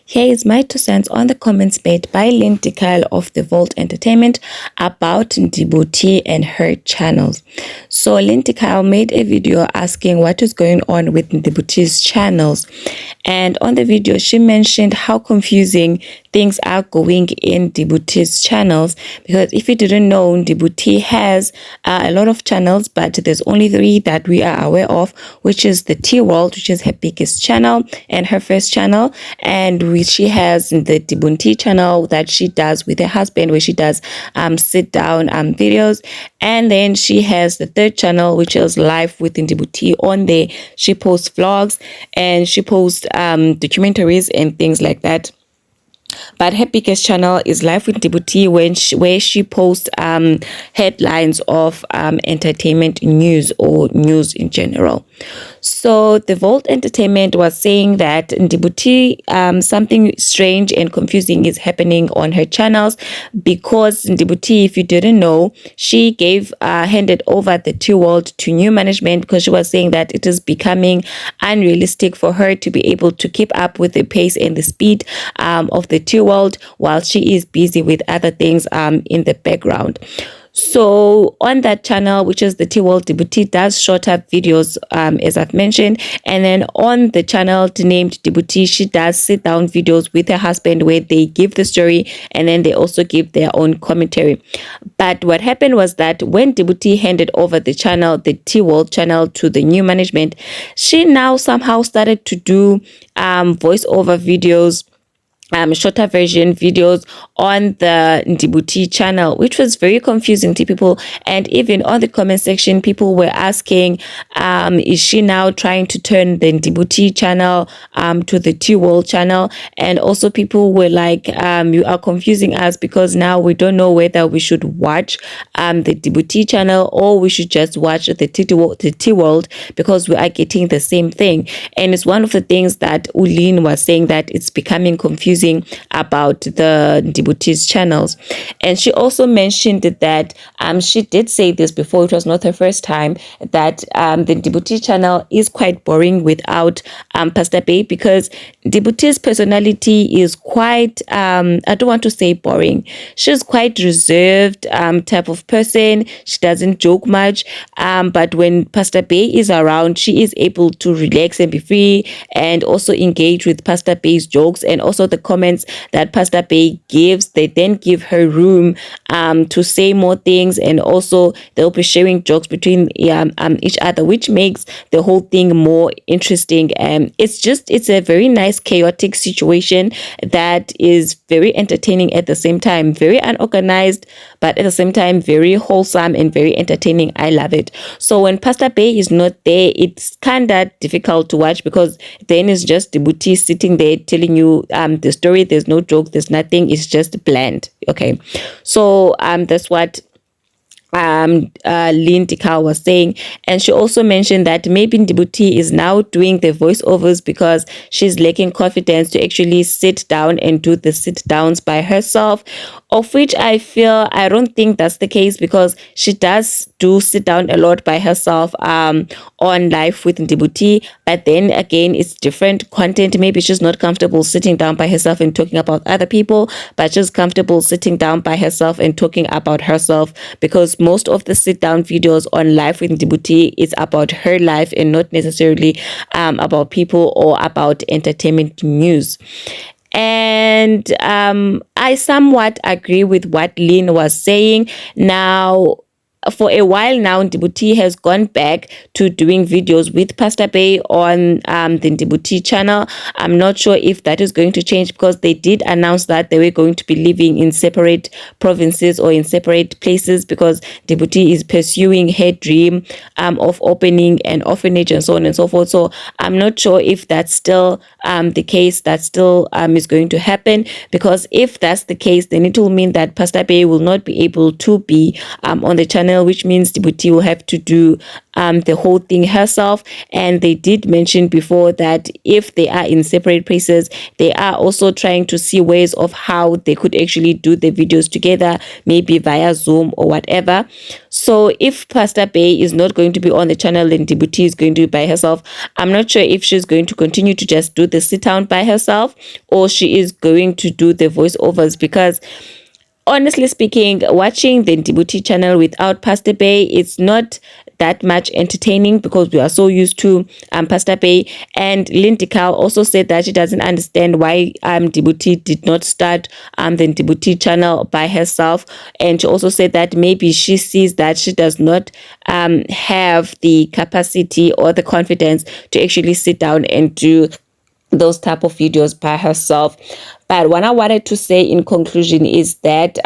Here is my 2 cents on the comments made by Lynn Dakile of The Vault Entertainment about Ndivhu T and her channels. So Lynn Dakile made a video asking what is going on with Ndivhu T's channels. And on the video, she mentioned how confusing things are going in Ndivhu T's channels. Because if you didn't know, Ndivhu T has a lot of channels, but there's only 3 that we are aware of, which is the T World, which is her biggest channel and her first channel. And she has the Ndivhu T channel that she does with her husband, where she does sit down videos. And then she has the 3rd channel, which is Live with Ndivhu T. On there, she posts vlogs and she posts documentaries and things like that. But her biggest channel is Life with Ndivhu T, where she posts headlines of entertainment news or news in general. So the Vault Entertainment was saying that Ndivhu T, something strange and confusing is happening on her channels, because Ndivhu T, if you didn't know, she handed over the T World to new management, because she was saying that it is becoming unrealistic for her to be able to keep up with the pace and the speed of the T World while she is busy with other things in the background. So on that channel, which is the T World, Ndivhu T does shorter videos, as I've mentioned. And then on the channel named Ndivhu T, she does sit down videos with her husband where they give the story and then they also give their own commentary. But what happened was that when Ndivhu T handed over the channel, the T World channel, to the new management, she now somehow started to do voiceover videos, shorter version videos on the Ndivhu T channel, which was very confusing to people. And even on the comment section, people were asking, is she now trying to turn the Ndivhu T channel to the T World channel? And also people were like, you are confusing us, because now we don't know whether we should watch the Ndivhu T channel or we should just watch the T World, because we are getting the same thing. And it's one of the things that Lynn was saying, that it's becoming confusing about the Ndivhu T's channels. And she also mentioned that she did say this before, it was not her first time, that the Ndivhu T channel is quite boring without Pastor Bay, because Ndivhu T's personality is quite, I don't want to say boring, she's quite reserved type of person. She doesn't joke much, but when Pastor Bay is around, she is able to relax and be free and also engage with Pastor Bay's jokes, and also the comments that Pastor Bay gives, they then give her room to say more things, and also they'll be sharing jokes between each other, which makes the whole thing more interesting. It's a very nice chaotic situation that is very entertaining at the same time, very unorganized, but at the same time very wholesome and very entertaining. I love it. So when Pastor Bay is not there, it's kind of difficult to watch, because then it's just Ndivhu T sitting there telling you the story. There's no joke, there's nothing, it's just bland. Okay, so that's what Lynn Dakile was saying. And she also mentioned that maybe Ndivhu T is now doing the voiceovers because she's lacking confidence to actually sit down and do the sit downs by herself, of which I don't think that's the case, because she does do sit down a lot by herself on Live with Ndivhu T. But then again, it's different content. Maybe she's not comfortable sitting down by herself and talking about other people, but she's comfortable sitting down by herself and talking about herself, because most of the sit down videos on Live with Ndivhu T is about her life and not necessarily about people or about entertainment news. And I somewhat agree with what Lynn was saying. Now, for a while now, Ndivhu T has gone back to doing videos with Pastor Bay on the Ndivhu T channel. I'm not sure if that is going to change, because they did announce that they were going to be living in separate provinces or in separate places, because Ndivhu T is pursuing her dream of opening an orphanage and so on and so forth. So I'm not sure if that's still the case, that still is going to happen, because if that's the case, then it will mean that Pastor Bay will not be able to be on the channel channel, which means Ndivhu T will have to do the whole thing herself. And they did mention before that if they are in separate places, they are also trying to see ways of how they could actually do the videos together, maybe via Zoom or whatever. So if Pastor Bay is not going to be on the channel and Ndivhu T is going to be by herself, I'm not sure if she's going to continue to just do the sit down by herself, or she is going to do the voiceovers, because honestly speaking, watching the Ndivhu T channel without Pastor Bay, it's not that much entertaining because we are so used to Pastor Bay. And Lynn Dakile also said that she doesn't understand why Ndivhu T did not start the Ndivhu T channel by herself. And she also said that maybe she sees that she does not have the capacity or the confidence to actually sit down and do those type of videos by herself. But what I wanted to say in conclusion is that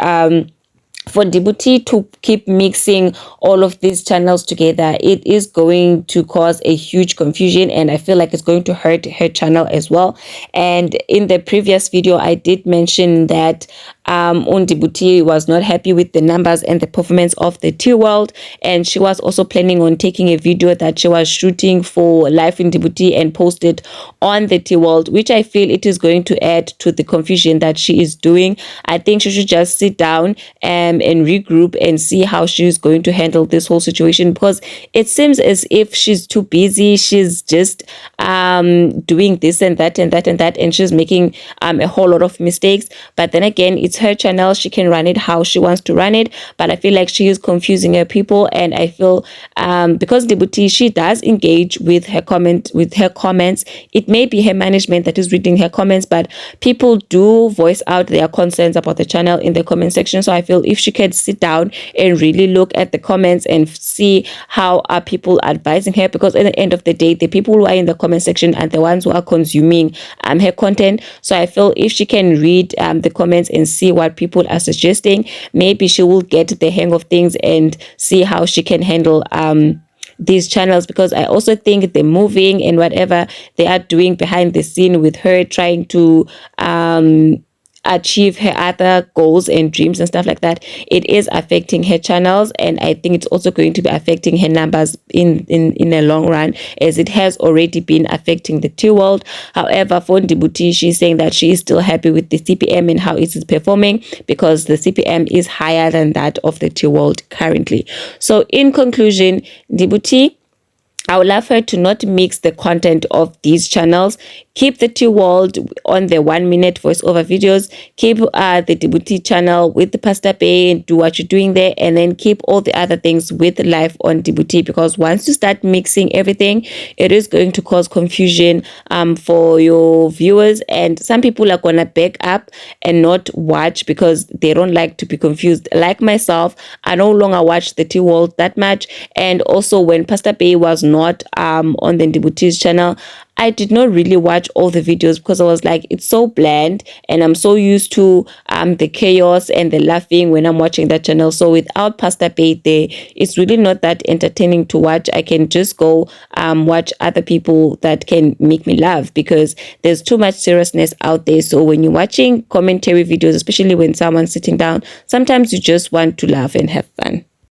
for Ndivhu T to keep mixing all of these channels together, it is going to cause a huge confusion, and I feel like it's going to hurt her channel as well. And in the previous video, I did mention that Ndivhu T was not happy with the numbers and the performance of the T World, and she was also planning on taking a video that she was shooting for Live in Ndivhu T and post it on the T World, which I feel it is going to add to the confusion that she is doing. I think she should just sit down and regroup and see how she's going to handle this whole situation, because it seems as if she's too busy. She's just doing this and that and that and that, and she's making a whole lot of mistakes. But then again, it's her channel, she can run it how she wants to run it, but I feel like she is confusing her people. And I feel because Ndivhu T, she does engage with her comments, it may be her management that is reading her comments, but people do voice out their concerns about the channel in the comment section. So I feel if she can sit down and really look at the comments and see how are people advising her, because at the end of the day, the people who are in the comment section are the ones who are consuming her content. So I feel if she can read the comments and see what people are suggesting, maybe she will get the hang of things and see how she can handle these channels. Because I also think the moving and whatever they are doing behind the scene with her trying to achieve her other goals and dreams and stuff like that, it is affecting her channels, and I think it's also going to be affecting her numbers in the long run, as it has already been affecting the T World. However, for Ndivhu T, she's saying that she is still happy with the CPM and how it is performing, because the CPM is higher than that of the T World currently. So in conclusion, Ndivhu T, I would love her to not mix the content of these channels. Keep the T World on the 1-minute voiceover videos. Keep the Ndivhu T channel with the Pastor Bay and do what you're doing there. And then keep all the other things with live on Ndivhu T. Because once you start mixing everything, it is going to cause confusion for your viewers. And some people are going to back up and not watch because they don't like to be confused. Like myself, I no longer watch the T World that much. And also when Pastor Bay was not on the Ndivhu T's channel, I did not really watch all the videos because I was like, it's so bland and I'm so used to the chaos and the laughing when I'm watching that channel. So without Pastor Bay there, it's really not that entertaining to watch. I can just go watch other people that can make me laugh, because there's too much seriousness out there. So when you're watching commentary videos, especially when someone's sitting down, sometimes you just want to laugh and have fun.